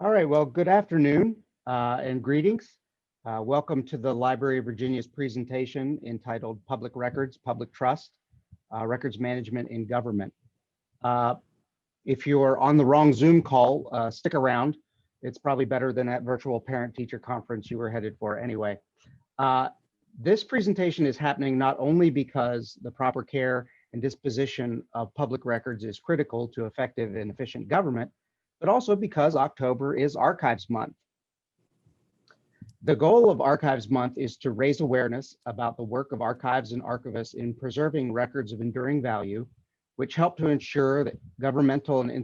All right, well, good afternoon and greetings. Welcome to the Library of Virginia's presentation entitled Public Records, Public Trust, Records Management in Government. If you're on the wrong Zoom call, stick around. It's probably better than that virtual parent-teacher conference you were headed for anyway. This presentation is happening not only because the proper care and disposition of public records is critical to effective and efficient government, but also because October is Archives Month. The goal of Archives Month is to raise awareness about the work of archives and archivists in preserving records of enduring value, which help to ensure that governmental and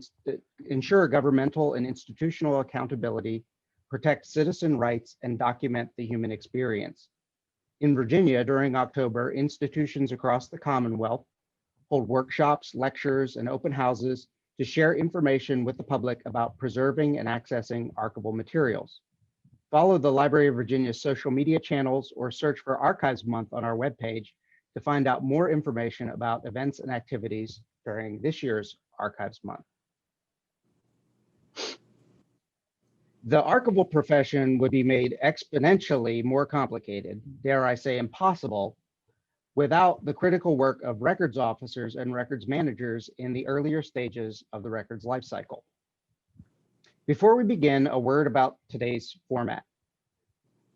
institutional accountability, protect citizen rights, and document the human experience. In Virginia, during October, institutions across the Commonwealth hold workshops, lectures, and open houses to share information with the public about preserving and accessing archival materials. Follow the Library of Virginia's social media channels or search for Archives Month on our webpage to find out more information about events and activities during this year's Archives Month. The archival profession would be made exponentially more complicated, dare I say impossible, without the critical work of records officers and records managers in the earlier stages of the records lifecycle. Before we begin, a word about today's format.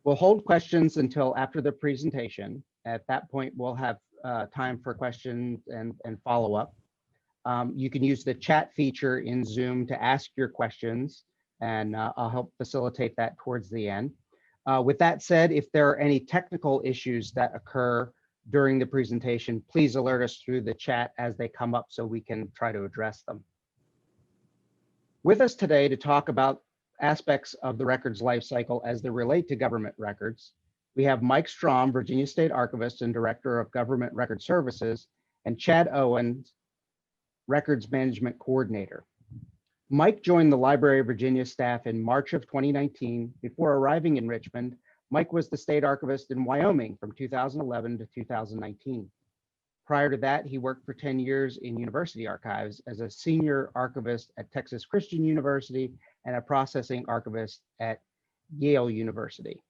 We'll hold questions until after the presentation. At that point, we'll have time for questions and follow-up. You can use the chat feature in Zoom to ask your questions, and I'll help facilitate that towards the end. With that said, if there are any technical issues that occur during the presentation, please alert us through the chat as they come up so we can try to address them. With us today to talk about aspects of the records lifecycle as they relate to government records, we have Mike Strom, Virginia State Archivist and Director of Government Record Services, and Chad Owen, Records Management Coordinator. Mike joined the Library of Virginia staff in March of 2019. Before arriving in Richmond, Mike was the state archivist in Wyoming from 2011 to 2019. Prior to that, he worked for 10 years in university archives as a senior archivist at Texas Christian University and a processing archivist at Yale University.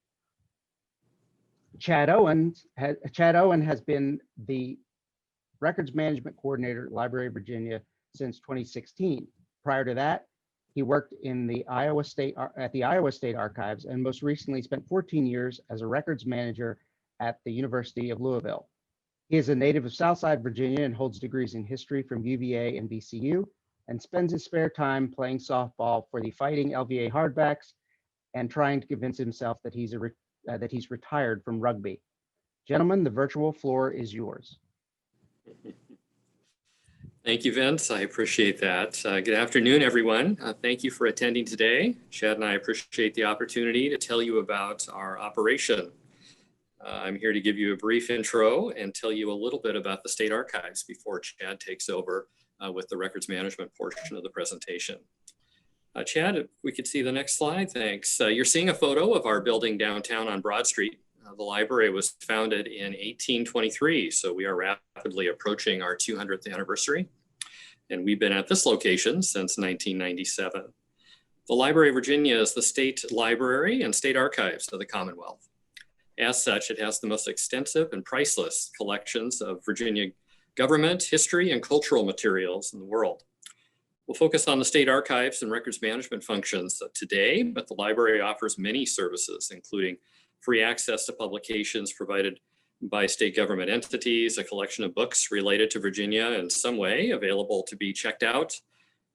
Chad Owen has been the Records Management Coordinator at Library of Virginia since 2016. Prior to that, he worked in the Iowa State Archives and most recently spent 14 years as a records manager at the University of Louisville. He is a native of Southside Virginia and holds degrees in history from UVA and VCU, and spends his spare time playing softball for the Fighting LVA Hardbacks and trying to convince himself that he's retired from rugby. Gentlemen, the virtual floor is yours. Thank you, Vince. I appreciate that. Good afternoon, everyone. Thank you for attending today. Chad and I appreciate the opportunity to tell you about our operation. I'm here to give you a brief intro and tell you a little bit about the State Archives before Chad takes over with the records management portion of the presentation. Chad, if we could see the next slide, thanks. You're seeing a photo of our building downtown on Broad Street. The library was founded in 1823, so we are rapidly approaching our 200th anniversary, and we've been at this location since 1997. The Library of Virginia is the state library and state archives of the Commonwealth. As such, it has the most extensive and priceless collections of Virginia government, history, and cultural materials in the world. We'll focus on the state archives and records management functions today, but the library offers many services, including free access to publications provided by state government entities, a collection of books related to Virginia in some way, available to be checked out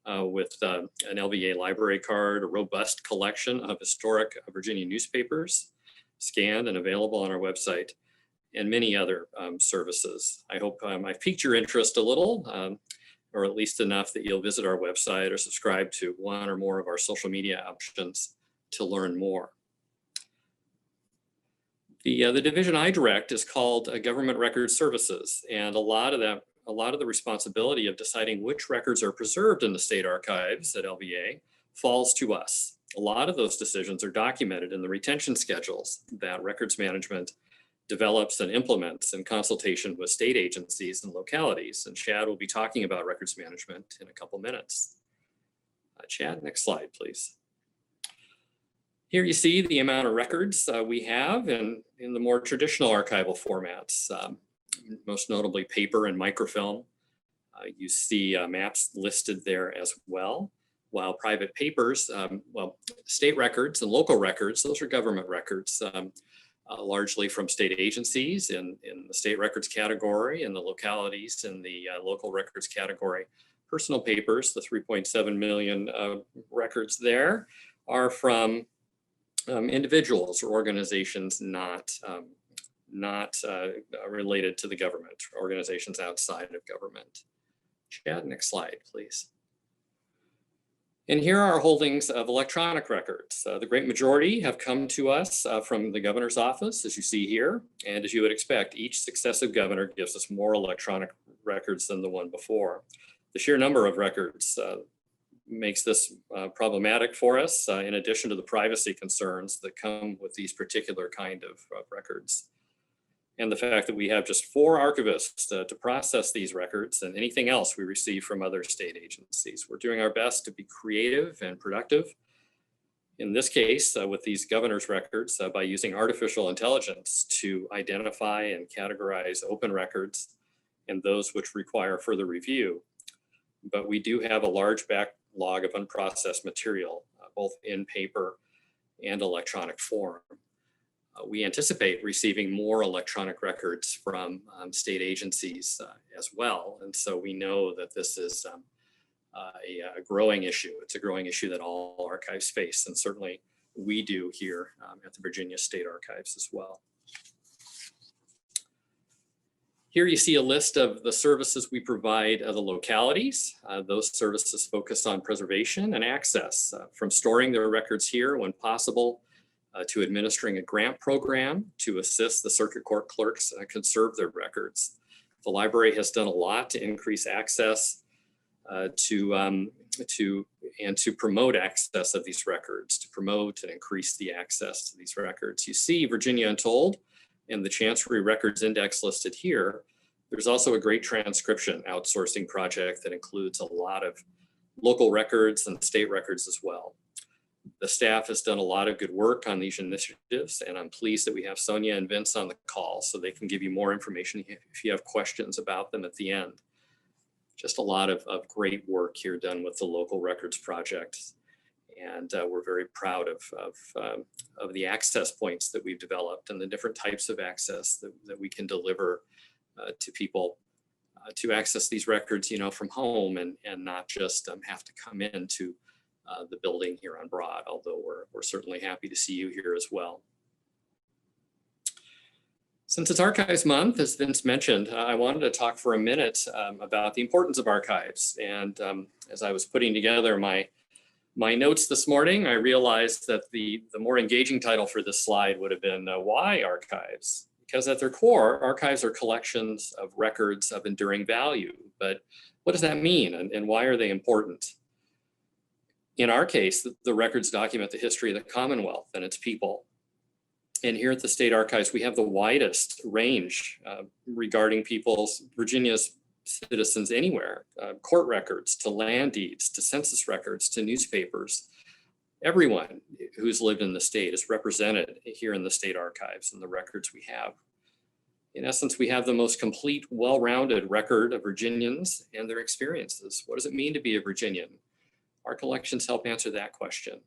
with an LVA library card, a robust collection of historic Virginia newspapers, scanned and available on our website, and many other services. I hope I've piqued your interest a little, or at least enough that you'll visit our website or subscribe to one or more of our social media options to learn more. The division I direct is called Government Record Services, and a lot of the responsibility of deciding which records are preserved in the state archives at LVA falls to us. A lot of those decisions are documented in the retention schedules that records management develops and implements in consultation with state agencies and localities. And Chad will be talking about records management in a couple minutes. Chad, next slide, please. Here you see the amount of records we have in the more traditional archival formats, most notably paper and microfilm. You see maps listed there as well, while private papers, well, state records and local records, those are government records, largely from state agencies in the state records category, and the localities in the local records category. Personal papers, the 3.7 million records there, are from individuals or organizations not related to the government, organizations outside of government. Chad, next slide, please. And here are our holdings of electronic records. The great majority have come to us from the governor's office, as you see here. And as you would expect, each successive governor gives us more electronic records than the one before. The sheer number of records makes this problematic for us, in addition to the privacy concerns that come with these particular kind of records. And the fact that we have just 4 archivists to process these records and anything else we receive from other state agencies. We're doing our best to be creative and productive. In this case, with these governor's records, by using artificial intelligence to identify and categorize open records and those which require further review. But we do have a large backlog of unprocessed material, both in paper and electronic form. We anticipate receiving more electronic records from state agencies as well. And so we know that this is a growing issue. It's a growing issue that all archives face, and certainly we do here at the Virginia State Archives as well. Here you see a list of the services we provide the localities. Those services focus on preservation and access, from storing their records here when possible, to administering a grant program to assist the circuit court clerks conserve their records. The library has done a lot to increase access and to promote access of these records, to promote and increase the access to these records. You see Virginia Untold and the Chancery Records Index listed here. There's also a great transcription outsourcing project that includes a lot of local records and state records as well. The staff has done a lot of good work on these initiatives, and I'm pleased that we have Sonia and Vince on the call so they can give you more information if you have questions about them at the end. Just a lot of great work here done with the local records project. And we're very proud of the access points that we've developed and the different types of access that we can deliver to people to access these records, from home and not just have to come into the building here on Broad, although we're certainly happy to see you here as well. Since it's Archives Month, as Vince mentioned, I wanted to talk for a minute about the importance of archives. And as I was putting together my notes this morning, I realized that the more engaging title for this slide would have been Why Archives? Because at their core, archives are collections of records of enduring value. But what does that mean, and why are they important? In our case, the records document the history of the Commonwealth and its people. And here at the State Archives, we have the widest range regarding Virginia's citizens anywhere, court records to land deeds, to census records, to newspapers. Everyone who's lived in the state is represented here in the State Archives and the records we have. In essence, we have the most complete, well-rounded record of Virginians and their experiences. What does it mean to be a Virginian? Our collections help answer that question.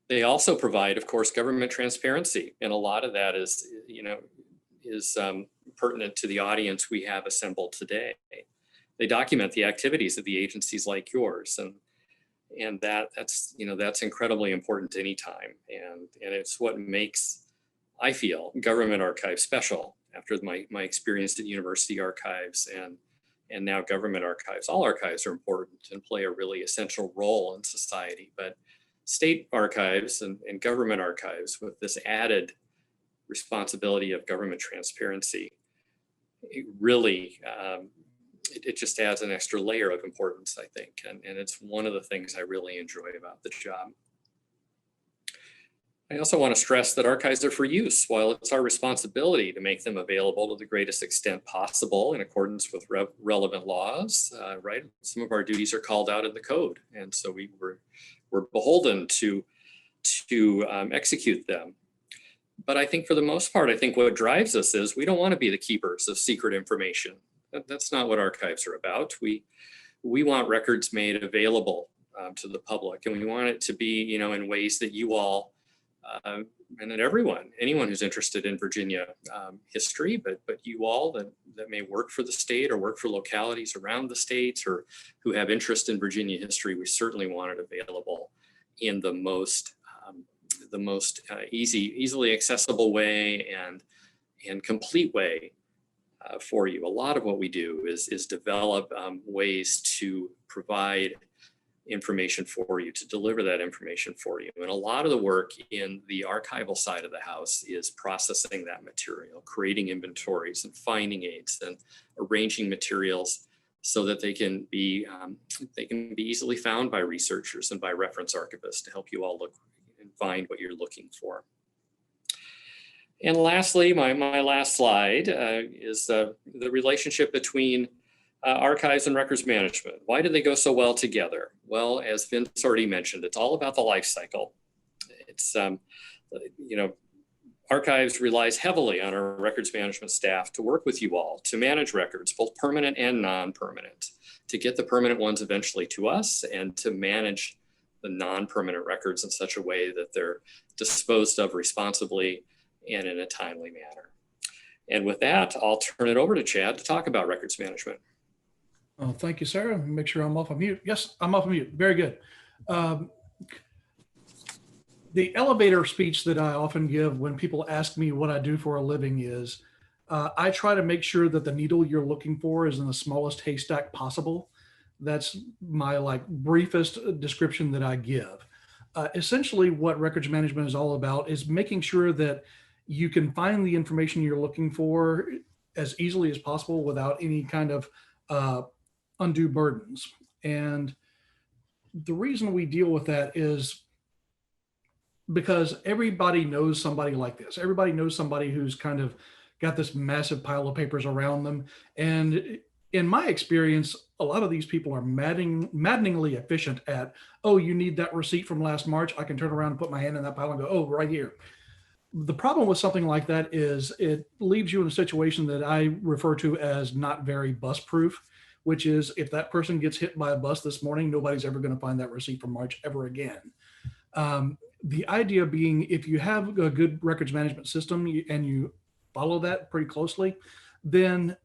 They also provide, of course, government transparency, and a lot of that is pertinent to the audience we have assembled today. They document the activities of the agencies like yours, and that's incredibly important anytime, and it's what makes, I feel, government archives special. After my experience at university archives and now government archives. All archives are important and play a really essential role in society, but state archives and government archives with this added responsibility of government transparency, it really, it just adds an extra layer of importance, I think, and it's one of the things I really enjoy about the job. I also want to stress that archives are for use. While it's our responsibility to make them available to the greatest extent possible in accordance with relevant laws, right? Some of our duties are called out in the code. And so we're beholden to to execute them. But I think for the most part, I think what drives us is we don't want to be the keepers of secret information. That's not what archives are about. We want records made available to the public, and we want it to be, in ways that you all and that anyone who's interested in Virginia history, but you all that may work for the state or work for localities around the state or who have interest in Virginia history, we certainly want it available in the most easily accessible way and complete way for you. A lot of what we do is develop ways to provide information for you, to deliver that information for you. And a lot of the work in the archival side of the house is processing that material, creating inventories and finding aids and arranging materials so that they can be easily found by researchers and by reference archivists to help you all look and find what you're looking for. And lastly, my last slide is the relationship between archives and records management. Why do they go so well together? Well, as Vince already mentioned, it's all about the life cycle. It's, archives relies heavily on our records management staff to work with you all, to manage records, both permanent and non-permanent, to get the permanent ones eventually to us and to manage the non-permanent records in such a way that they're disposed of responsibly and in a timely manner. And with that, I'll turn it over to Chad to talk about records management. Oh, thank you, Sarah. Make sure I'm off of mute. Yes, I'm off of mute. Very good. The elevator speech that I often give when people ask me what I do for a living is I try to make sure that the needle you're looking for is in the smallest haystack possible. That's my briefest description that I give. Essentially, what records management is all about is making sure that you can find the information you're looking for as easily as possible without any kind of undue burdens. And the reason we deal with that is because everybody knows somebody like this. Everybody knows somebody who's kind of got this massive pile of papers around them. And in my experience, a lot of these people are maddeningly efficient at, oh, you need that receipt from last March. I can turn around and put my hand in that pile and go, oh, right here. The problem with something like that is it leaves you in a situation that I refer to as not very bus proof, which is if that person gets hit by a bus this morning, nobody's ever going to find that receipt from March ever again. The idea being, if you have a good records management system and you follow that pretty closely, then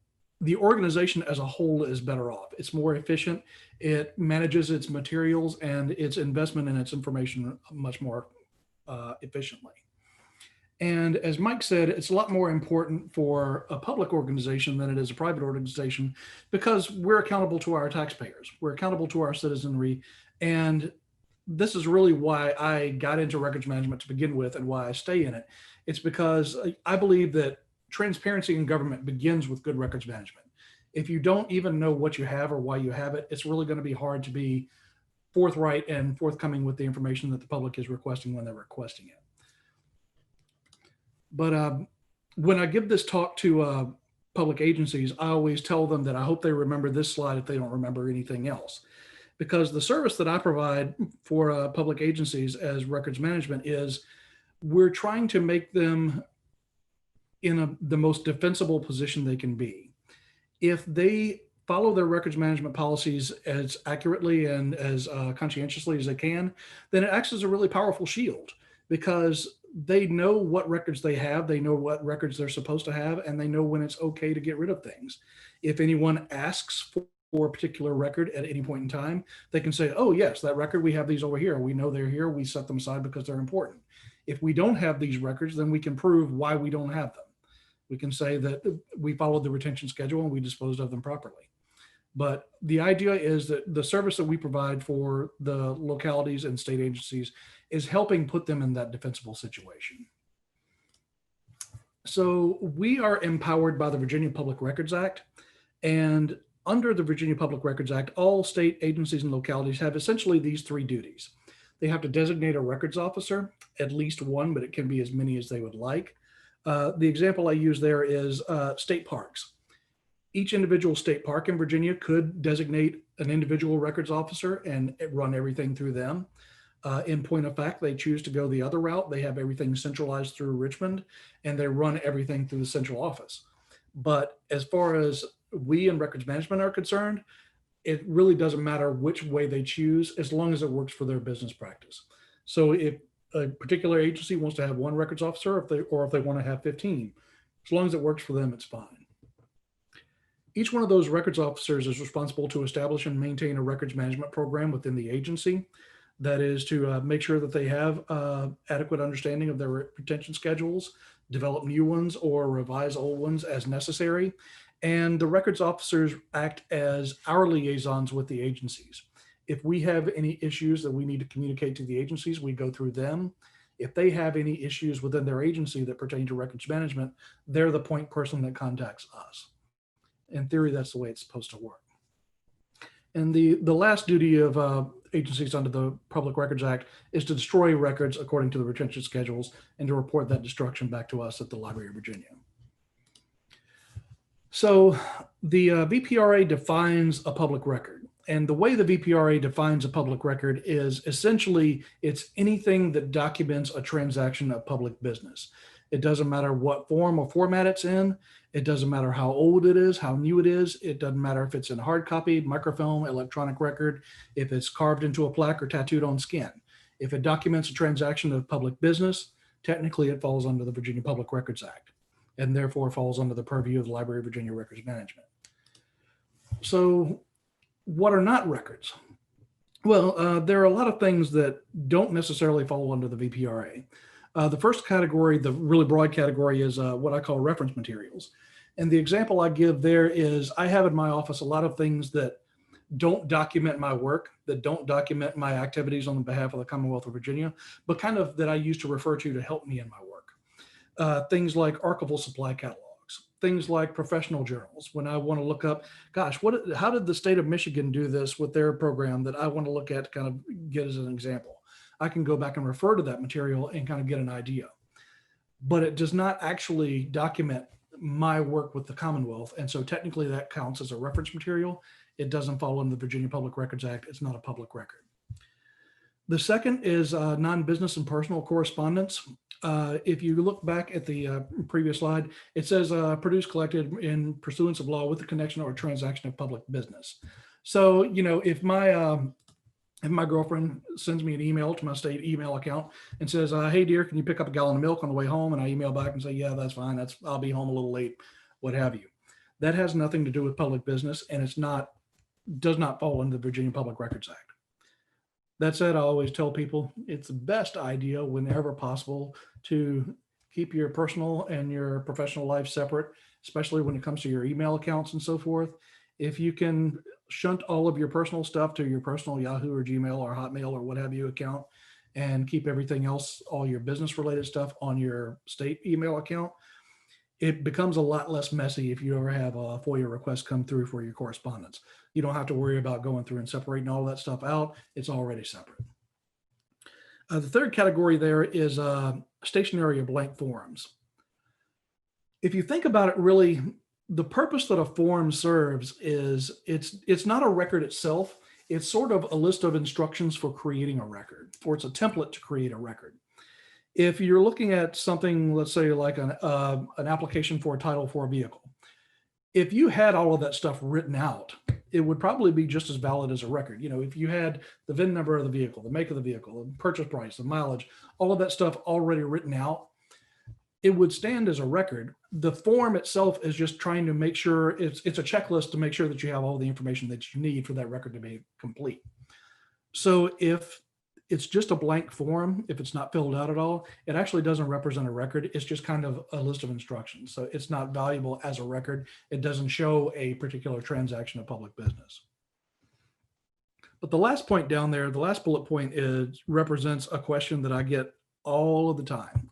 the organization as a whole is better off. It's more efficient. It manages its materials and its investment in its information much more efficiently. And as Mike said, it's a lot more important for a public organization than it is a private organization because we're accountable to our taxpayers. We're accountable to our citizenry. And this is really why I got into records management to begin with and why I stay in it. It's because I believe that transparency in government begins with good records management. If you don't even know what you have or why you have it, it's really going to be hard to be forthright and forthcoming with the information that the public is requesting when they're requesting it. But when I give this talk to public agencies, I always tell them that I hope they remember this slide if they don't remember anything else. Because the service that I provide for public agencies as records management is we're trying to make them in the most defensible position they can be. If they follow their records management policies as accurately and as conscientiously as they can, then it acts as a really powerful shield because they know what records they have, they know what records they're supposed to have, and they know when it's okay to get rid of things. If anyone asks for a particular record at any point in time, they can say, oh yes, that record, we have these over here. We know they're here, we set them aside because they're important. If we don't have these records, then we can prove why we don't have them. We can say that we followed the retention schedule and we disposed of them properly. But the idea is that the service that we provide for the localities and state agencies is helping put them in that defensible situation. So we are empowered by the Virginia Public Records Act. And under the Virginia Public Records Act, all state agencies and localities have essentially these three duties. They have to designate a records officer, at least one, but it can be as many as they would like. The example I use there is state parks. Each individual state park in Virginia could designate an individual records officer and run everything through them. In point of fact, they choose to go the other route. They have everything centralized through Richmond, and they run everything through the central office. But as far as we in records management are concerned, it really doesn't matter which way they choose as long as it works for their business practice. So if a particular agency wants to have one records officer, or if they want to have 15, as long as it works for them, it's fine. Each one of those records officers is responsible to establish and maintain a records management program within the agency. That is to make sure that they have adequate understanding of their retention schedules, develop new ones, or revise old ones as necessary. And the records officers act as our liaisons with the agencies. If we have any issues that we need to communicate to the agencies, we go through them. If they have any issues within their agency that pertain to records management, they're the point person that contacts us. In theory, that's the way it's supposed to work. And the last duty of agencies under the Public Records Act is to destroy records according to the retention schedules and to report that destruction back to us at the Library of Virginia. So the VPRA defines a public record. And the way the VPRA defines a public record is essentially it's anything that documents a transaction of public business. It doesn't matter what form or format it's in. It doesn't matter how old it is, how new it is. It doesn't matter if it's in hard copy, microfilm, electronic record, if it's carved into a plaque or tattooed on skin. If it documents a transaction of public business, technically it falls under the Virginia Public Records Act and therefore falls under the purview of the Library of Virginia Records Management. So what are not records? Well, there are a lot of things that don't necessarily fall under the VPRA. The first category, the really broad category, is what I call reference materials. And the example I give there is I have in my office a lot of things that don't document my work, that don't document my activities on behalf of the Commonwealth of Virginia, but kind of that I use to refer to help me in my work. Things like archival supply catalogs, things like professional journals. When I want to look up, gosh, how did the state of Michigan do this with their program that I want to look at to kind of get as an example? I can go back and refer to that material and kind of get an idea. But it does not actually document my work with the Commonwealth. And so technically that counts as a reference material. It doesn't fall under the Virginia Public Records Act. It's not a public record. The second is non-business and personal correspondence. If you look back at the previous slide, it says produced, collected in pursuance of law with the connection or transaction of public business. So, you know, if my girlfriend sends me an email to my state email account and says, hey dear, can you pick up a gallon of milk on the way home? And I email back and say, yeah, that's fine. I'll be home a little late, what have you. That has nothing to do with public business, and does not fall under the Virginia Public Records Act. That said, I always tell people it's the best idea whenever possible to keep your personal and your professional life separate, especially when it comes to your email accounts and so forth. If you can shunt all of your personal stuff to your personal Yahoo or Gmail or Hotmail or what have you account and keep everything else, all your business related stuff on your state email account, it becomes a lot less messy if you ever have a FOIA request come through for your correspondence. You don't have to worry about going through and separating all that stuff out. It's already separate. The third category there is stationary or blank forms. If you think about it, really, the purpose that a form serves is it's not a record itself. It's sort of a list of instructions for creating a record, or it's a template to create a record. If you're looking at something, let's say like an application for a title for a vehicle, if you had all of that stuff written out, it would probably be just as valid as a record. You know, if you had the VIN number of the vehicle, the make of the vehicle, the purchase price, the mileage, all of that stuff already written out, it would stand as a record. The form itself is just trying to make sure it's a checklist to make sure that you have all the information that you need for that record to be complete. So if it's just a blank form, if it's not filled out at all, it actually doesn't represent a record. It's just kind of a list of instructions. So it's not valuable as a record. It doesn't show a particular transaction of public business. But the last point down there, the last bullet point represents a question that I get all the time.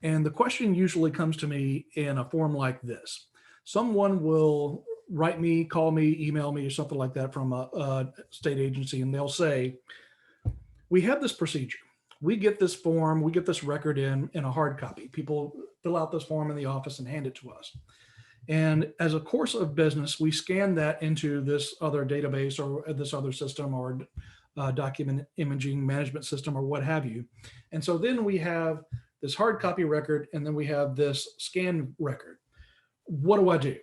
And the question usually comes to me in a form like this. Someone will write me, call me, email me, or something like that from a state agency, and they'll say, we have this procedure. We get this form, we get this record in a hard copy. People fill out this form in the office and hand it to us. And as a course of business, we scan that into this other database or this other system or document imaging management system or what have you. And so then we have this hard copy record, and then we have this scan record. What do I do?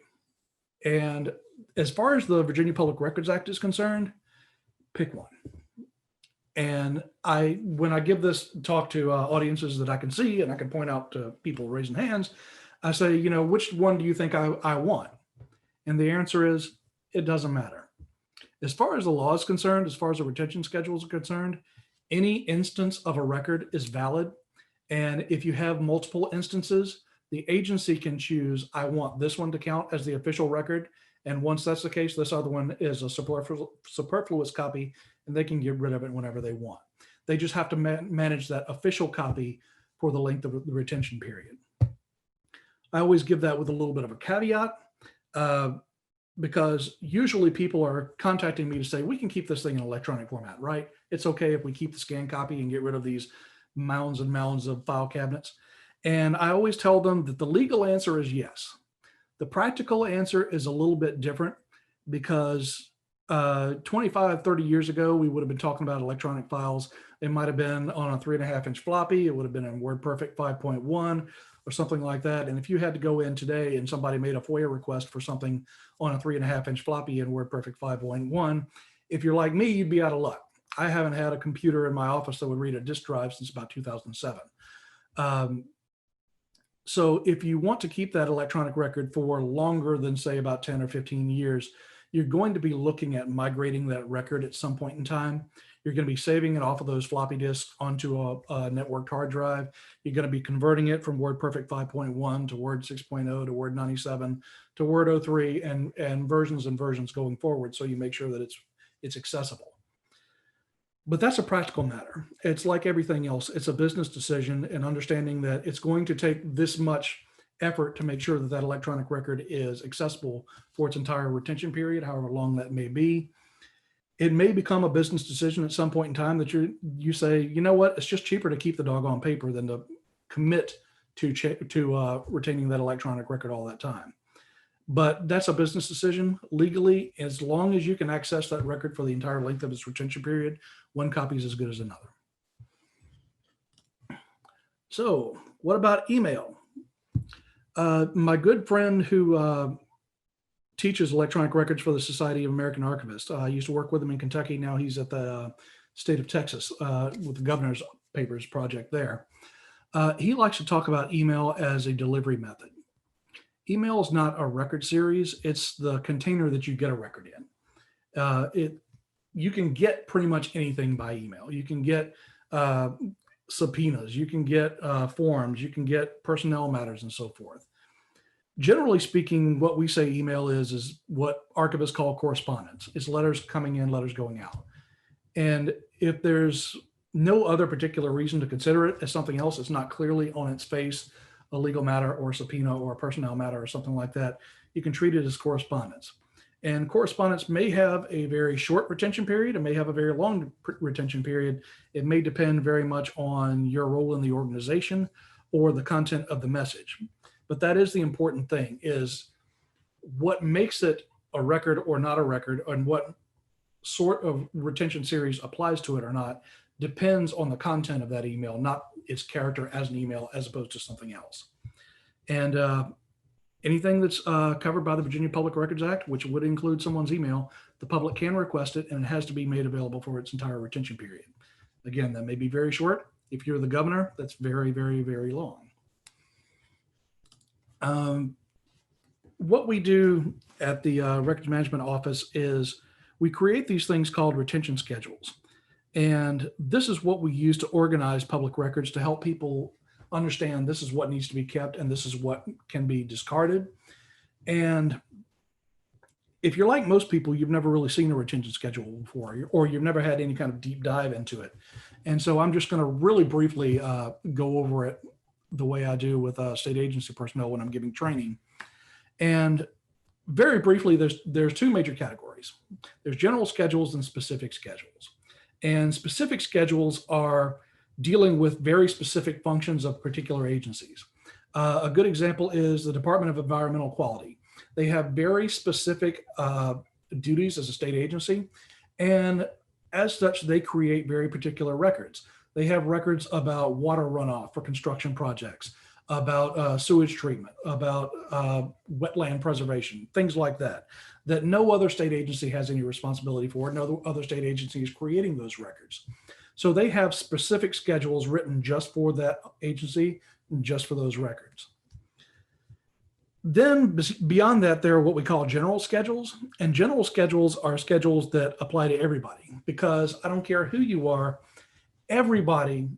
And as far as the Virginia Public Records Act is concerned, pick one. And when I give this talk to audiences that I can see and I can point out to people raising hands, I say, which one do you think I want? And the answer is, it doesn't matter. As far as the law is concerned, as far as the retention schedules are concerned, any instance of a record is valid. And if you have multiple instances, the agency can choose, I want this one to count as the official record. And once that's the case, this other one is a superfluous copy, and they can get rid of it whenever they want. They just have to manage that official copy for the length of the retention period. I always give that with a little bit of a caveat, because usually people are contacting me to say, we can keep this thing in electronic format, right? It's okay if we keep the scan copy and get rid of these mounds and mounds of file cabinets. And I always tell them that the legal answer is yes. The practical answer is a little bit different, because 25, 30 years ago, we would have been talking about electronic files. It might have been on a 3.5-inch floppy. It would have been in WordPerfect 5.1 or something like that. And if you had to go in today and somebody made a FOIA request for something on a 3.5-inch floppy in WordPerfect 5.1, if you're like me, you'd be out of luck. I haven't had a computer in my office that would read a disk drive since about 2007. So if you want to keep that electronic record for longer than, say, about 10 or 15 years, you're going to be looking at migrating that record at some point in time. You're going to be saving it off of those floppy disks onto a networked hard drive. You're going to be converting it from WordPerfect 5.1 to Word 6.0 to Word 97 to Word 03 and versions going forward, so you make sure that it's accessible. But that's a practical matter. It's like everything else. It's a business decision, and understanding that it's going to take this much effort to make sure that that electronic record is accessible for its entire retention period, however long that may be. It may become a business decision at some point in time that you say, you know what, it's just cheaper to keep the doggone paper than to commit to retaining that electronic record all that time. But that's a business decision. Legally, as long as you can access that record for the entire length of its retention period, one copy is as good as another. So what about email? My good friend who teaches electronic records for the Society of American Archivists, I used to work with him in Kentucky. Now he's at the state of Texas with the Governor's Papers project there. He likes to talk about email as a delivery method. Email is not a record series. It's the container that you get a record in. You can get pretty much anything by email. You can get subpoenas, you can get forms, you can get personnel matters and so forth. Generally speaking, what we say email is what archivists call correspondence. It's letters coming in, letters going out. And if there's no other particular reason to consider it as something else, it's not clearly on its face a legal matter or a subpoena or a personnel matter or something like that, you can treat it as correspondence. And correspondence may have a very short retention period. It may have a very long retention period. It may depend very much on your role in the organization or the content of the message. But that is the important thing, is what makes it a record or not a record, and what sort of retention series applies to it or not, depends on the content of that email, not its character as an email as opposed to something else. And anything that's covered by the Virginia Public Records Act, which would include someone's email, the public can request it, and it has to be made available for its entire retention period. Again, that may be very short. If you're the governor, that's very, very, very long. What we do at the Records Management Office is we create these things called retention schedules. And this is what we use to organize public records to help people understand this is what needs to be kept and this is what can be discarded. And if you're like most people, you've never really seen a retention schedule before, or you've never had any kind of deep dive into it. And so I'm just going to really briefly go over it the way I do with state agency personnel when I'm giving training. And very briefly, there's two major categories. There's general schedules and specific schedules. And specific schedules are dealing with very specific functions of particular agencies. A good example is the Department of Environmental Quality. They have very specific duties as a state agency. And as such, they create very particular records. They have records about water runoff for construction projects, about sewage treatment, about wetland preservation, things like that, that no other state agency has any responsibility for. No other state agency is creating those records. So they have specific schedules written just for that agency, and just for those records. Then beyond that, there are what we call general schedules. And general schedules are schedules that apply to everybody, because I don't care who you are, everybody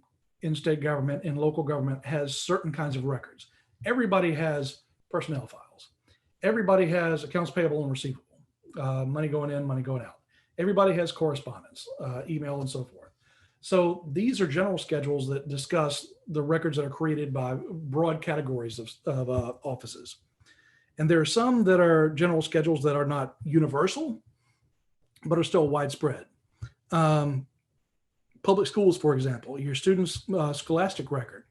in state government and local government has certain kinds of records. Everybody has personnel files. Everybody has accounts payable and receivable, money going in, money going out. Everybody has correspondence, email and so forth. So these are general schedules that discuss the records that are created by broad categories of offices. And there are some that are general schedules that are not universal, but are still widespread. Public schools, for example, your student's scholastic record.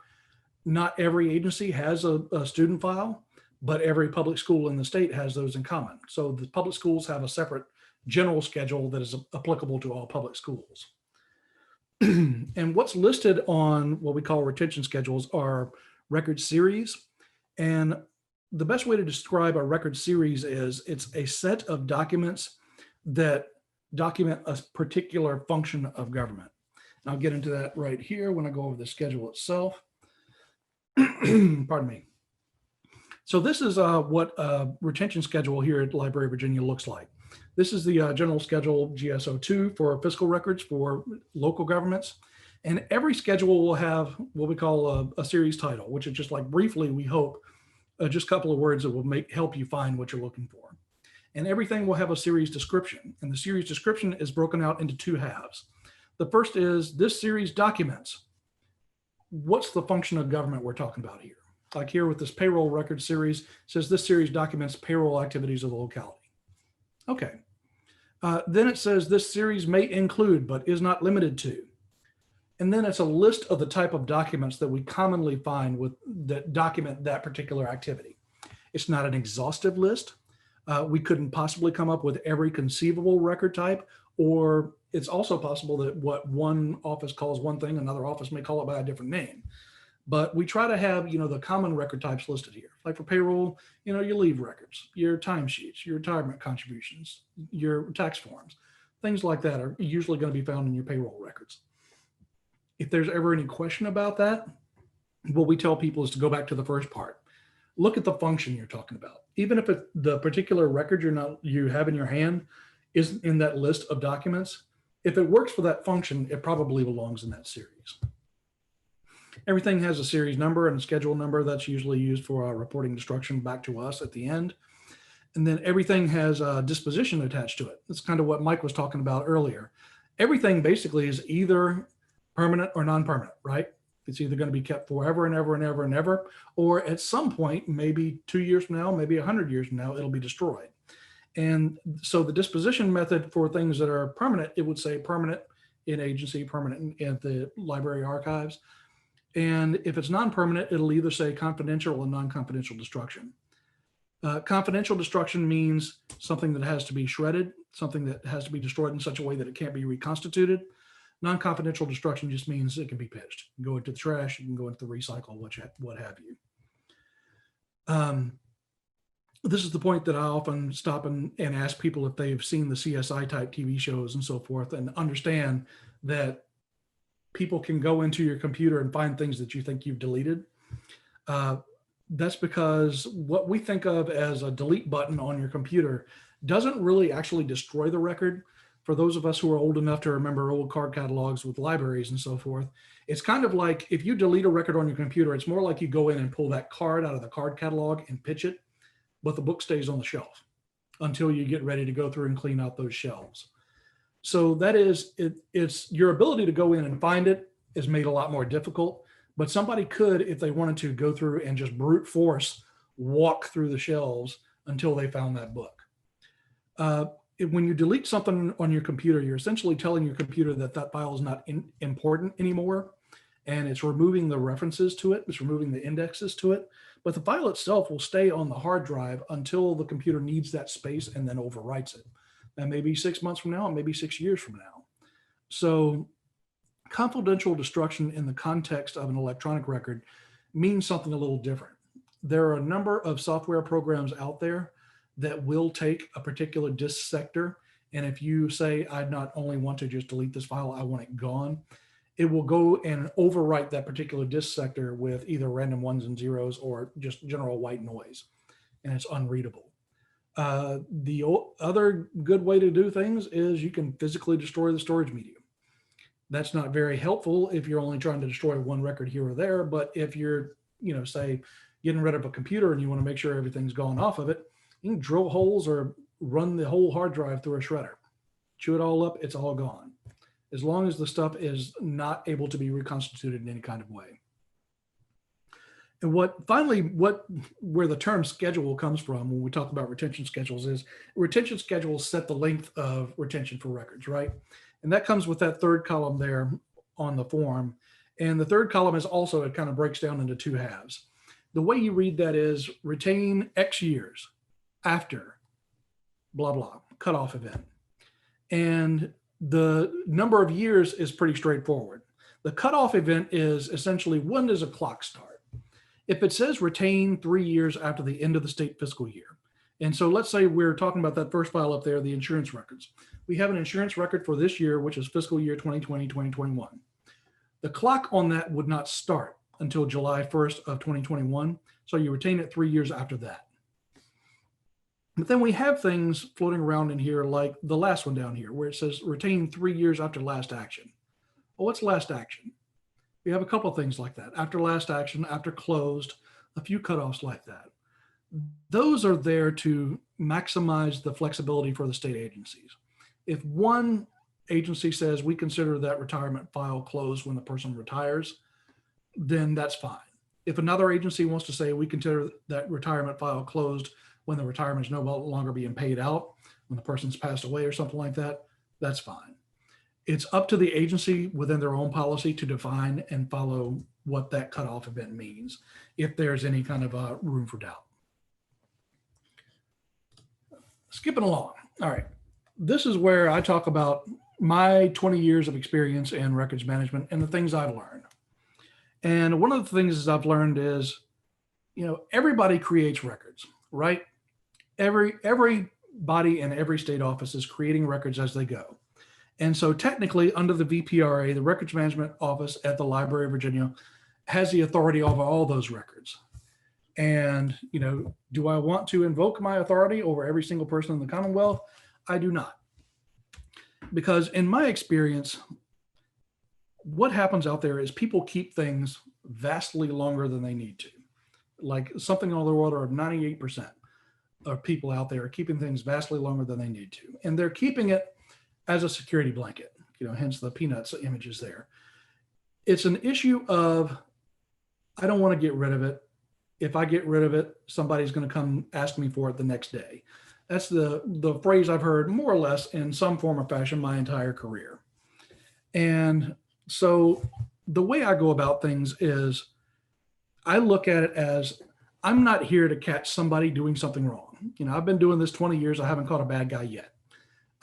Not every agency has a student file, but every public school in the state has those in common. So the public schools have a separate general schedule that is applicable to all public schools. And what's listed on what we call retention schedules are record series. And the best way to describe a record series is it's a set of documents that document a particular function of government. And I'll get into that right here when I go over the schedule itself. Pardon me. So this is what a retention schedule here at the Library of Virginia looks like. This is the general schedule GSO2 for fiscal records for local governments. And every schedule will have what we call a series title, which is just like briefly, we hope, just a couple of words that will help you find what you're looking for. And everything will have a series description. And the series description is broken out into two halves. The first is this series documents. What's the function of government we're talking about here? Like here with this payroll record series, it says this series documents payroll activities of the locality. Okay. Then it says this series may include, but is not limited to. And then it's a list of the type of documents that we commonly find that document that particular activity. It's not an exhaustive list. We couldn't possibly come up with every conceivable record type, or it's also possible that what one office calls one thing, another office may call it by a different name. But we try to have, the common record types listed here. Like for payroll, your leave records, your timesheets, your retirement contributions, your tax forms, things like that are usually going to be found in your payroll records. If there's ever any question about that, what we tell people is to go back to the first part. Look at the function you're talking about. Even if the particular record you have in your hand isn't in that list of documents, if it works for that function, it probably belongs in that series. Everything has a series number and a schedule number that's usually used for reporting instruction back to us at the end. And then everything has a disposition attached to it. That's kind of what Mike was talking about earlier. Everything basically is either permanent or non-permanent, right? It's either going to be kept forever and ever and ever and ever, or at some point, maybe 2 years from now, maybe 100 years from now, it'll be destroyed. And so the disposition method for things that are permanent, it would say permanent in agency, permanent in the library archives. And if it's non-permanent, it'll either say confidential or non-confidential destruction. Confidential destruction means something that has to be shredded, something that has to be destroyed in such a way that it can't be reconstituted. Non-confidential destruction just means it can be pitched. You can go into the trash, you can go into the recycle, what have you. This is the point that I often stop and ask people if they've seen the CSI type TV shows and so forth, and understand that people can go into your computer and find things that you think you've deleted. That's because what we think of as a delete button on your computer doesn't really actually destroy the record. For those of us who are old enough to remember old card catalogs with libraries and so forth, it's kind of like if you delete a record on your computer, it's more like you go in and pull that card out of the card catalog and pitch it, but the book stays on the shelf until you get ready to go through and clean out those shelves. So that is, it's your ability to go in and find it is made a lot more difficult, but somebody could, if they wanted to, go through and just brute force walk through the shelves until they found that book. When you delete something on your computer, you're essentially telling your computer that that file is not important anymore, and it's removing the references to it, it's removing the indexes to it, but the file itself will stay on the hard drive until the computer needs that space and then overwrites it. That may be 6 months from now, and maybe 6 years from So confidential destruction in the context of an electronic record means something a little different. There are a number of software programs out there that will take a particular disk sector. And if you say, I not only want to just delete this file, I want it gone, it will go and overwrite that particular disk sector with either random ones and zeros or just general white noise, and it's unreadable. The other good way to do things is you can physically destroy the storage medium. That's not very helpful if you're only trying to destroy one record here or there, but if you're, say, getting rid of a computer and you want to make sure everything's gone off of it, you can drill holes or run the whole hard drive through a shredder. Chew it all up, it's all gone. As long as the stuff is not able to be reconstituted in any kind of way. And where the term schedule comes from when we talk about retention schedules is retention schedules set the length of retention for records, right? And that comes with that third column there on the form. And the third column is also, it kind of breaks down into two halves. The way you read that is retain X years after blah, blah, cutoff event. And the number of years is pretty straightforward. The cutoff event is essentially, when does a clock start? If it says retain 3 years after the end of the state fiscal year. And so let's say we're talking about that first file up there, the insurance records. We have an insurance record for this year, which is fiscal year 2020, 2021. The clock on that would not start until July 1st of 2021. So you retain it 3 years after that. But then we have things floating around in here like the last one down here where it says retain 3 years after last action. Well, what's last action? We have a couple of things like that. After last action, after closed, a few cutoffs like that. Those are there to maximize the flexibility for the state agencies. If one agency says we consider that retirement file closed when the person retires, then that's fine. If another agency wants to say we consider that retirement file closed when the retirement is no longer being paid out, when the person's passed away or something like that, that's fine. It's up to the agency within their own policy to define and follow what that cutoff event means, if there's any kind of room for doubt. Skipping along. All right. This is where I talk about my 20 years of experience in records management and the things I've learned. And one of the things I've learned is, everybody creates records, right? Everybody in every state office is creating records as they go. And so technically under the VPRA, the Records Management Office at the Library of Virginia has the authority over all those records. And, do I want to invoke my authority over every single person in the Commonwealth? I do not. Because in my experience, what happens out there is people keep things vastly longer than they need to. Like something on the order of 98% of people out there are keeping things vastly longer than they need to. And they're keeping it as a security blanket, hence the Peanuts images there. It's an issue of, I don't want to get rid of it. If I get rid of it, somebody's going to come ask me for it the next day. That's the phrase I've heard more or less in some form or fashion my entire career. And so the way I go about things is I look at it as, I'm not here to catch somebody doing something wrong. I've been doing this 20 years. I haven't caught a bad guy yet.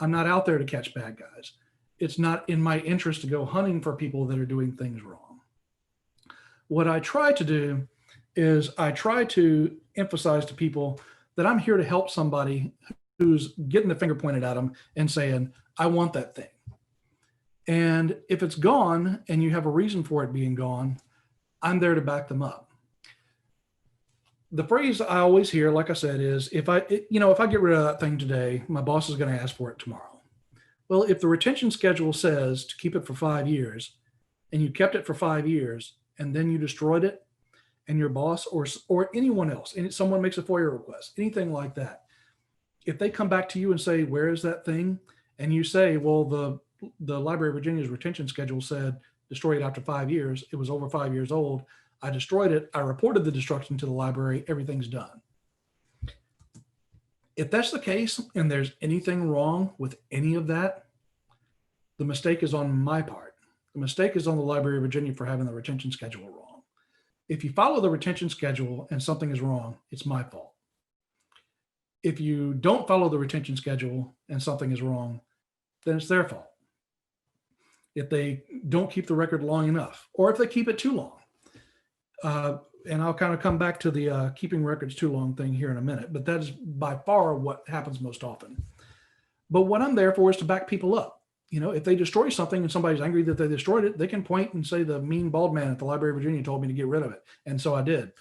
I'm not out there to catch bad guys. It's not in my interest to go hunting for people that are doing things wrong. What I try to do is I try to emphasize to people that I'm here to help somebody who's getting the finger pointed at them and saying, I want that thing. And if it's gone and you have a reason for it being gone, I'm there to back them up. The phrase I always hear, like I said, is if I get rid of that thing today, my boss is going to ask for it tomorrow. Well, if the retention schedule says to keep it for 5 years and you kept it for 5 years and then you destroyed it, and your boss or anyone else, and someone makes a FOIA request, anything like that, if they come back to you and say, where is that thing? And you say, well, the Library of Virginia's retention schedule said destroy it after 5 years. It was over 5 years old. I destroyed it. I reported the destruction to the library. Everything's done. If that's the case and there's anything wrong with any of that, the mistake is on my part. The mistake is on the Library of Virginia for having the retention schedule wrong. If you follow the retention schedule and something is wrong, it's my fault. If you don't follow the retention schedule and something is wrong, then it's their fault. if they don't keep the record long enough, or if they keep it too long. And I'll kind of come back to the keeping records too long thing here in a minute, but that is by far what happens most often. But what I'm there for is to back people up. You know, if they destroy something and somebody's angry that they destroyed it, they can point and say the mean bald man at the Library of Virginia told me to get rid of it. And so I did.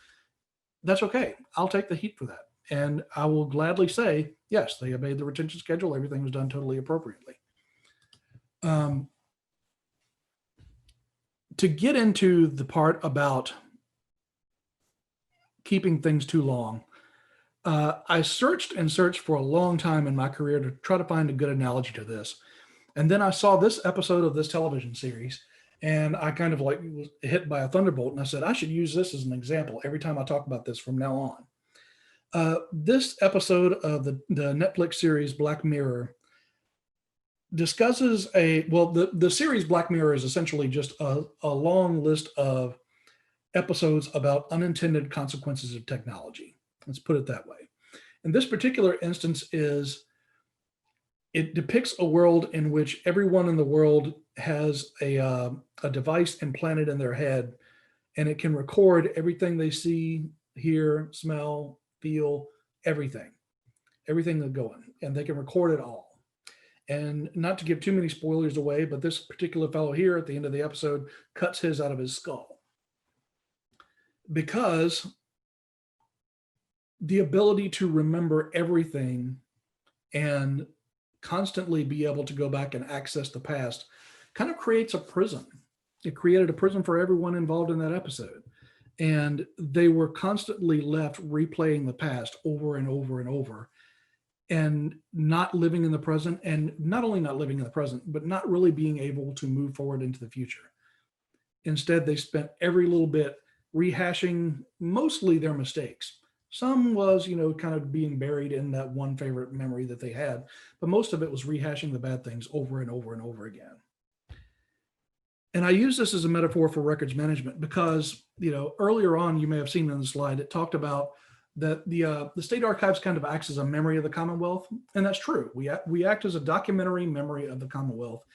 That's okay. I'll take the heat for that. And I will gladly say, yes, they obeyed the retention schedule. Everything was done totally appropriately. To get into the part about keeping things too long, I searched and searched for a long time in my career to try to find a good analogy to this. And then I saw this episode of this television series, and I kind of like was hit by a thunderbolt. And I said, I should use this as an example every time I talk about this from now on. This episode of the Netflix series Black Mirror discusses the series Black Mirror is essentially just a long list of episodes about unintended consequences of technology. Let's put it that way. And this particular instance it depicts a world in which everyone in the world has a device implanted in their head, and it can record everything they see, hear, smell, feel, everything that's going, and they can record it all. And not to give too many spoilers away, but this particular fellow here at the end of the episode cuts his out of his skull, because the ability to remember everything and constantly be able to go back and access the past kind of creates a prison. It created a prison for everyone involved in that episode. And they were constantly left replaying the past over and over and over, and not living in the present. And not only not living in the present, but not really being able to move forward into the future. Instead, they spent every little bit rehashing mostly their mistakes. Some was, kind of being buried in that one favorite memory that they had, but most of it was rehashing the bad things over and over and over again. And I use this as a metaphor for records management because, earlier on, you may have seen in the slide, it talked about that the state archives kind of acts as a memory of the Commonwealth. And that's true. We act as a documentary memory of the Commonwealth,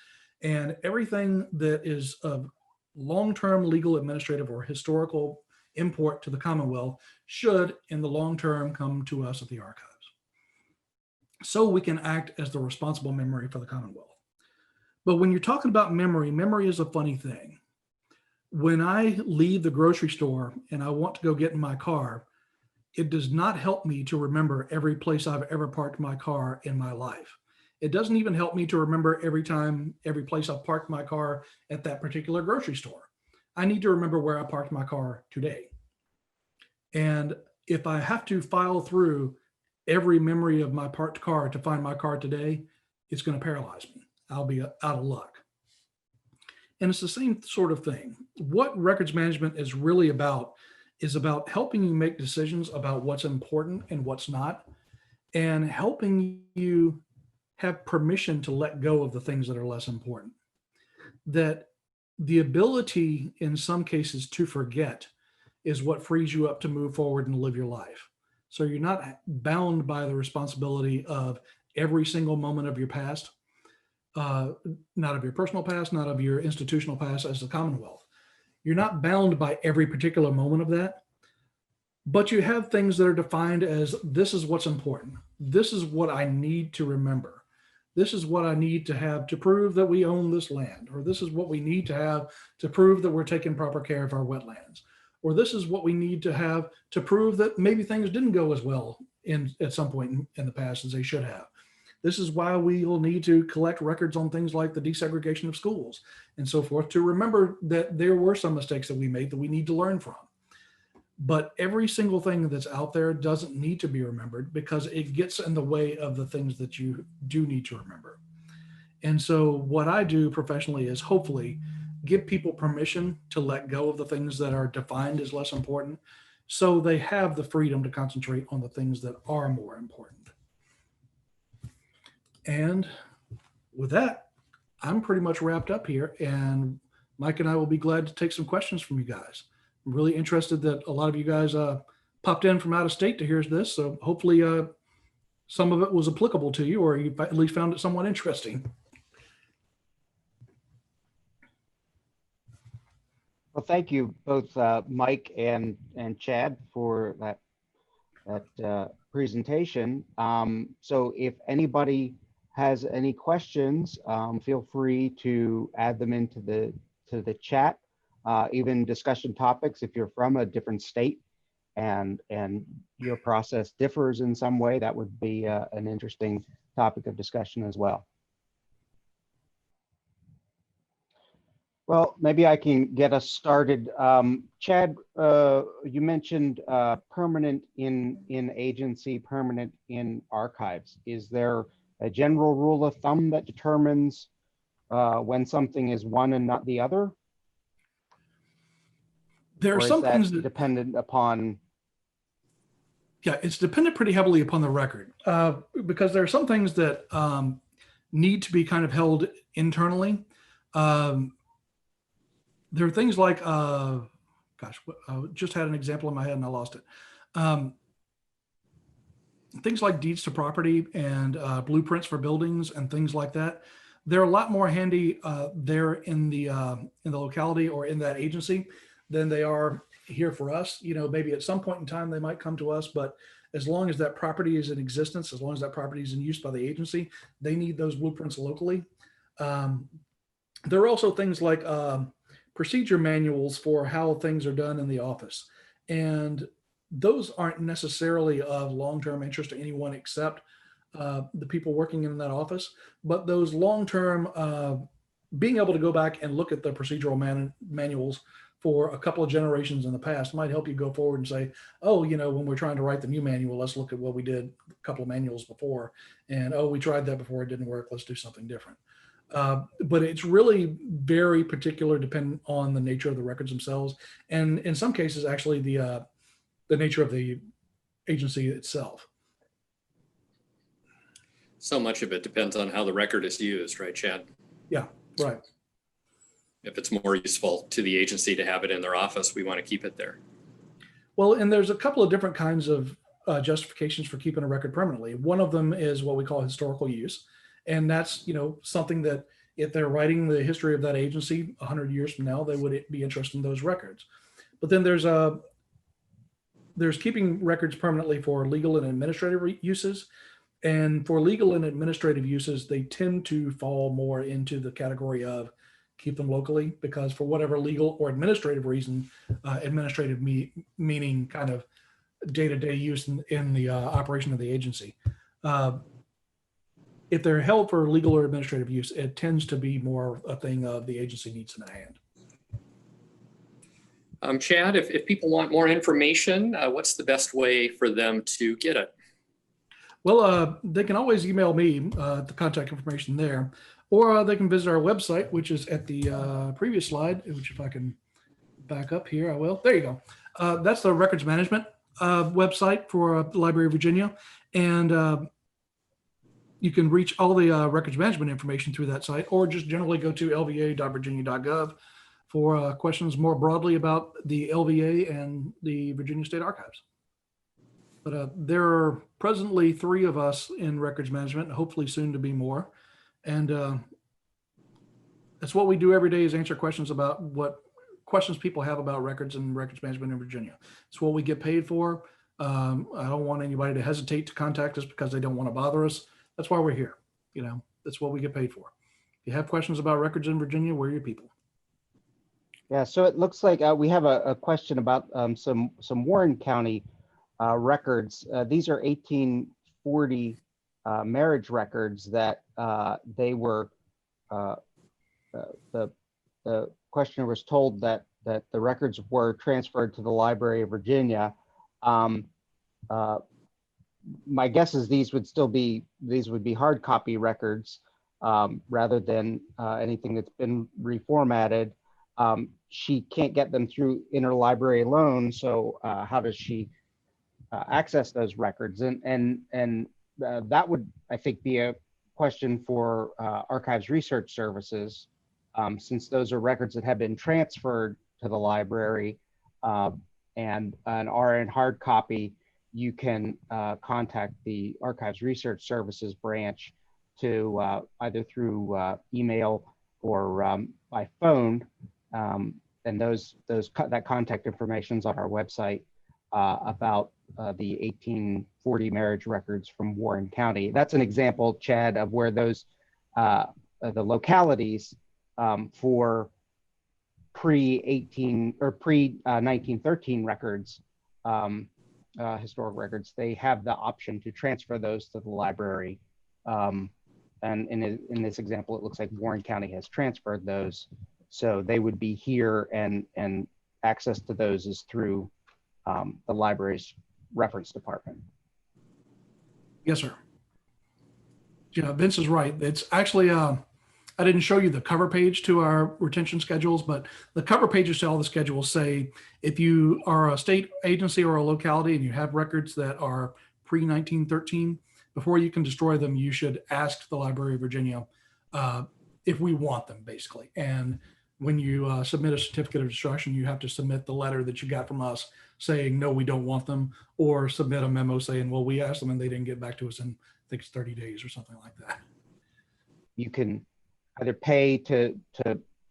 and everything that is of long-term legal, administrative, or historical import to the Commonwealth should, in the long term, come to us at the archives. So we can act as the responsible memory for the Commonwealth. But when you're talking about memory is a funny thing. When I leave the grocery store and I want to go get in my car, it does not help me to remember every place I've ever parked my car in my life. It doesn't even help me to remember every place I've parked my car at that particular grocery store. I need to remember where I parked my car today. And if I have to file through every memory of my parked car to find my car today, it's going to paralyze me. I'll be out of luck. And it's the same sort of thing. What records management is really about is about helping you make decisions about what's important and what's not, and helping you have permission to let go of the things that are less important. That the ability in some cases to forget is what frees you up to move forward and live your life. So you're not bound by the responsibility of every single moment of your past, not of your personal past, not of your institutional past as the Commonwealth. You're not bound by every particular moment of that, but you have things that are defined as, this is what's important. This is what I need to remember. This is what I need to have to prove that we own this land, or this is what we need to have to prove that we're taking proper care of our wetlands, or this is what we need to have to prove that maybe things didn't go as well at some point in the past as they should have. This is why we will need to collect records on things like the desegregation of schools and so forth, to remember that there were some mistakes that we made that we need to learn from. But every single thing that's out there doesn't need to be remembered, because it gets in the way of the things that you do need to remember. And so what I do professionally is hopefully give people permission to let go of the things that are defined as less important, so they have the freedom to concentrate on the things that are more important. And with that, I'm pretty much wrapped up here, and Mike and I will be glad to take some questions from you guys. I'm really interested that a lot of you guys popped in from out of state to hear this. So hopefully some of it was applicable to you, or you at least found it somewhat interesting. thank you both, Mike and Chad, for that presentation. So if anybody has any questions, feel free to add them into the chat, even discussion topics. If you're from a different state and your process differs in some way, that would be an interesting topic of discussion as well. Well, maybe I can get us started. Chad, you mentioned permanent in agency, permanent in archives. Is there a general rule of thumb that determines when something is one and not the other? There are Or is some that things that dependent upon? Yeah, it's dependent pretty heavily upon the record, because there are some things that need to be kind of held internally. There are things like, gosh, I just had an example in my head and I lost it. Things like deeds to property and blueprints for buildings and things like that. They're a lot more handy there in the locality or in that agency than they are here for us. You know, maybe at some point in time they might come to us, but as long as that property is in existence, as long as that property is in use by the agency, they need those blueprints locally. There are also things like procedure manuals for how things are done in the office. And those aren't necessarily of long-term interest to anyone except the people working in that office. But those long-term, being able to go back and look at the procedural manuals for a couple of generations in the past might help you go forward and say, oh, you know, when we're trying to write the new manual, let's look at what we did a couple of manuals before. And, oh, we tried that before, it didn't work, let's do something different. But it's really very particular, depending on the nature of the records themselves. And in some cases, actually the nature of the agency itself. So much of it depends on how the record is used, right, Chad? Yeah, right. If it's more useful to the agency to have it in their office, we want to keep it there. Well, and there's a couple of different kinds of justifications for keeping a record permanently. One of them is what we call historical use. And that's, you know, something that if they're writing the history of that agency 100 years from now, they would be interested in those records. But then there's keeping records permanently for legal and administrative uses. And for legal and administrative uses, they tend to fall more into the category of keep them locally, because for whatever legal or administrative reason, administrative meaning kind of day-to-day use in the operation of the agency. If they're held for legal or administrative use, it tends to be more a thing of the agency needs them at hand. Chad, if people want more information, what's the best way for them to get it? Well, they can always email me the contact information there, or they can visit our website, which is at the previous slide, which if I can back up here, I will. There you go. That's the records management website for the Library of Virginia. And you can reach all the records management information through that site, or just generally go to lva.virginia.gov for questions more broadly about the LVA and the Virginia State Archives. But there are presently 3 of us in records management, hopefully soon to be more. And that's what we do every day, is answer questions about what questions people have about records and records management in Virginia. It's what we get paid for. I don't want anybody to hesitate to contact us because they don't want to bother us. That's why we're here. You know, that's what we get paid for. If you have questions about records in Virginia, we're your people. Yeah, so it looks like we have a question about some Warren County records. These are 1840 marriage records that they were, the questioner was told that the records were transferred to the Library of Virginia. My guess is these would be hard copy records rather than anything that's been reformatted. She can't get them through interlibrary loan, so how does she access those records? And that would, I think, be a question for Archives Research Services, since those are records that have been transferred to the library and are in hard copy. You can contact the Archives Research Services branch to either through email or by phone that contact information is on our website about the 1840 marriage records from Warren County. That's an example, Chad, of where those the localities for pre-18 or pre-1913 records, historic records, they have the option to transfer those to the library. And in this example, it looks like Warren County has transferred those. So they would be here, and access to those is through the library's reference department. Yes, sir. Yeah, Vince is right. It's actually, I didn't show you the cover page to our retention schedules, but the cover pages to all the schedules say, if you are a state agency or a locality and you have records that are pre-1913, before you can destroy them, you should ask the Library of Virginia if we want them, basically. And when you submit a certificate of destruction, you have to submit the letter that you got from us saying, no, we don't want them, or submit a memo saying, well, we asked them and they didn't get back to us in, I think it's 30 days or something like that. You can either pay to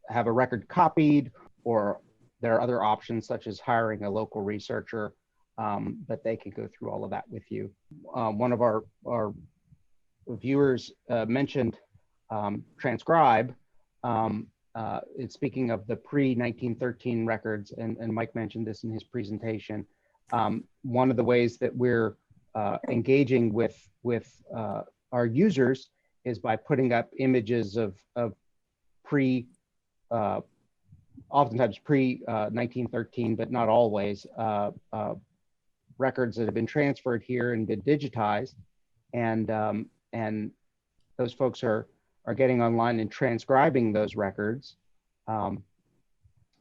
have a record copied, or there are other options such as hiring a local researcher, but they can go through all of that with you. One of our viewers mentioned transcribe. Speaking of the pre-1913 records, and Mike mentioned this in his presentation, one of the ways that we're engaging with our users is by putting up images of oftentimes pre-1913, but not always, records that have been transferred here and been digitized, and those folks are getting online and transcribing those records, and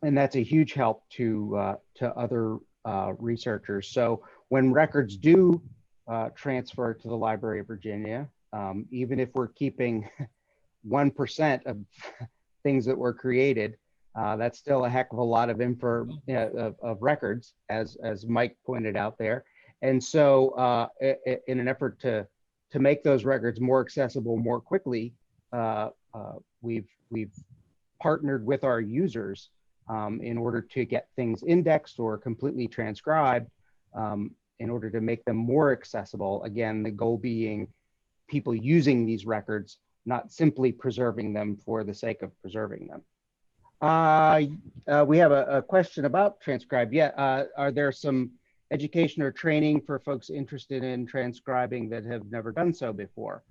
that's a huge help to other researchers. So when records do transfer to the Library of Virginia, even if we're keeping 1% of things that were created, that's still a heck of a lot of of records, as Mike pointed out there. And so in an effort to make those records more accessible more quickly, we've partnered with our users in order to get things indexed or completely transcribed, in order to make them more accessible. Again, the goal being people using these records, not simply preserving them for the sake of preserving them. We have a question about transcribe. Yeah, are there some education or training for folks interested in transcribing that have never done so before?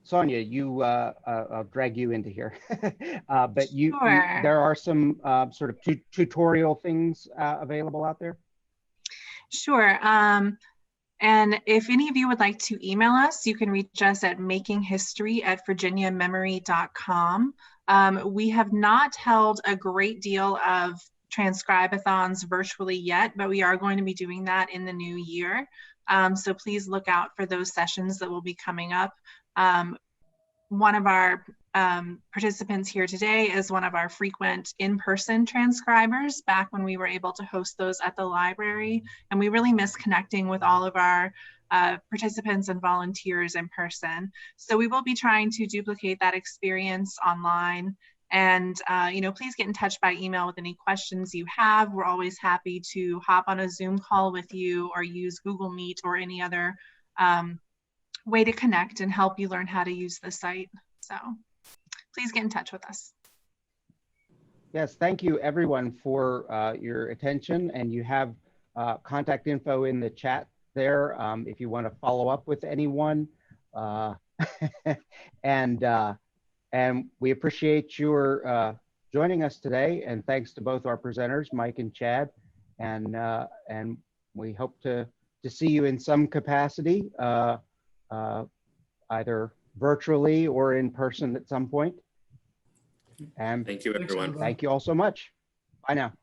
Sonia, I'll drag you into here, but Sure. there are some sort of tutorial things available out there? Sure. And if any of you would like to email us, you can reach us at makinghistory@virginiamemory.com. We have not held a great deal of transcribe-a-thons virtually yet, but we are going to be doing that in the new year. So please look out for those sessions that will be coming up. One of our participants here today is one of our frequent in-person transcribers back when we were able to host those at the library. And we really miss connecting with all of our participants and volunteers in person. So we will be trying to duplicate that experience online. And please get in touch by email with any questions you have. We're always happy to hop on a Zoom call with you or use Google Meet or any other way to connect and help you learn how to use the site. So please get in touch with us. Yes, thank you everyone for your attention, and you have contact info in the chat there if you want to follow up with anyone. And we appreciate your joining us today, and thanks to both our presenters, Mike and Chad, and we hope to see you in some capacity, either virtually or in person at some point. And Thank you, everyone. thank you all so much. Bye now.